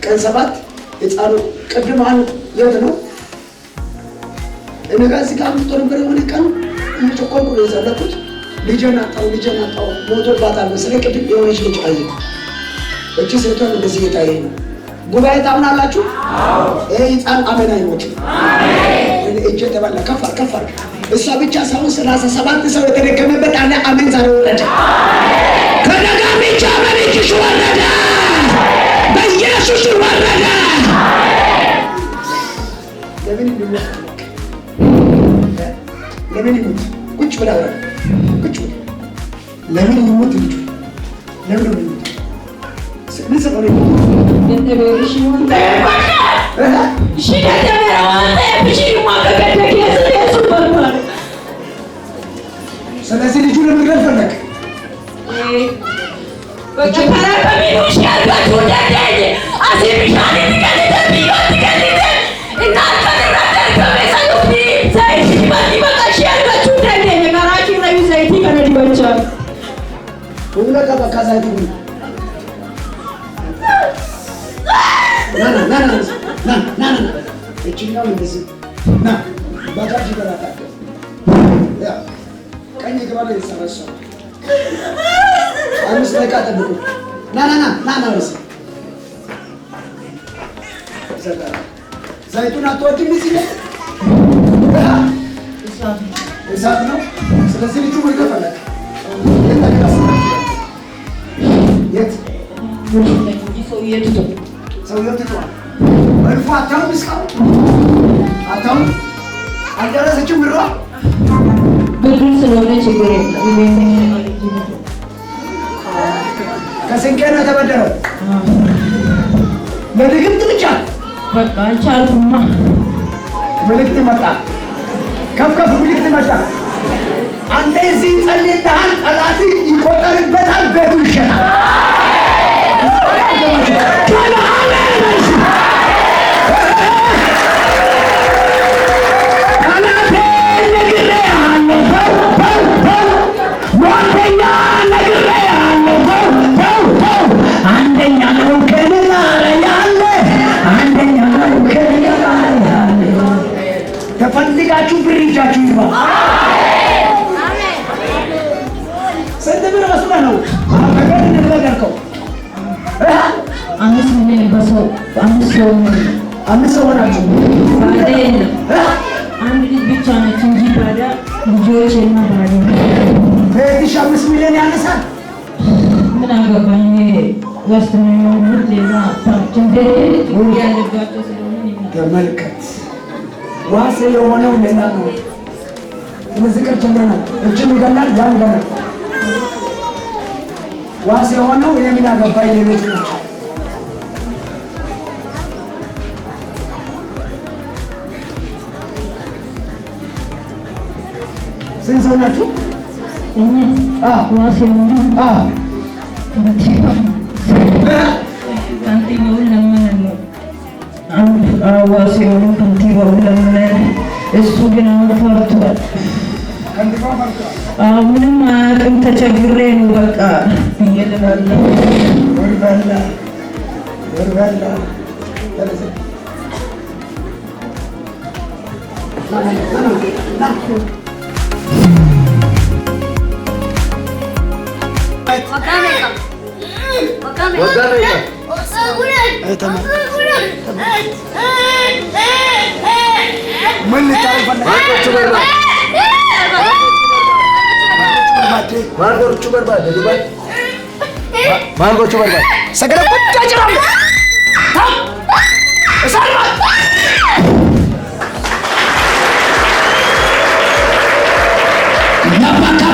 ቀን 7 የጻሉ ቅድማን የት ነው እኔ ጋር ሲቃም ተነበር የሆነ ቀን እየጨቆልኩ ነው የዘለኩት ልጄን አጣው ሞቶባታል መሰለኝ ቅድም የሆነች ልጅ አየሁ እቺ ሴቷን እንደዚህ የታየኝ ነው ጉባኤ ታምናላችሁ ይሄ ህፃን አሜን አይሞትም አሜን እጄ ተባለ ከፋር እሷ ብቻ ሳይሆን 37 ሰው የተደገመበት አለ አሜን ዛሬ ወረደ ከደጋሚ ቻመሪሽ ወረደ በኢየሱስ ወረደ ለምን ይሞት ቁጭ ብላ ቁጭ ለምን ይሞት ልጅ ለምን ይሞት ስለሰፈረ እንደበርሽ ይሞት ስለዚህ ልጁ ለመግደል ፈለግ ቀኝ ግባ ላይ ሰረሰው አምስት ደቂቃ ጠብቁ ና ዘይቱን አትወድም እዚህ ላይ እሳት ነው ስለዚህ ልጁ ወይ ከፈለክ የት ሰውየው ትቷል መልኩ አታውም እስካሁን አታውም አልደረሰችም ምሯ ብድር ስለሆነ ችግር የለም ከስንቄ ነው የተበደረው በድግምት ብቻ በቃ አልቻልኩማ ምልክት መጣ ከፍ ምልክት መጣ አንተ እዚህ ጸልይተሃል ጠላት ይቆጠርበታል ቤቱ ይሸጣል ተፈልጋችሁ ብር ይዛችሁ ይባ አሜን ስንት ብር ወስደህ ነው አገር እንደነገርከው 5 ሚሊዮን በሰው 5 ሰው ናችሁ አይደለም አንድ ልጅ ብቻ ነች እንጂ ባዳ ልጆች እና ባዳ በዚህ 5 ሚሊዮን ያነሳል ምን አገባኝ ወስት ነው ሌላ ታችን ያለባቸው ስለሆነ ተመልከት ዋስ የሆነው ሌላ ነው ስለዚህ ከርቸና እቺን ይገላል ያን ይገላል ዋስ የሆነው የምን አገባኝ ሌሎች ናቸው ስንት ሰው ናችሁ ዋስ የሆነው ከንቲባውን ለምን ነው ዋሴውን ከንቲባውን ለምን እሱ ግን ፈርቷል ምንም አያውቅም ተቸግሬ ነው በቃ እየለበለ ወርበላ Margoቹ በርባድ ሰገደ ቁጭ አጭራም እሳልማት ያባካ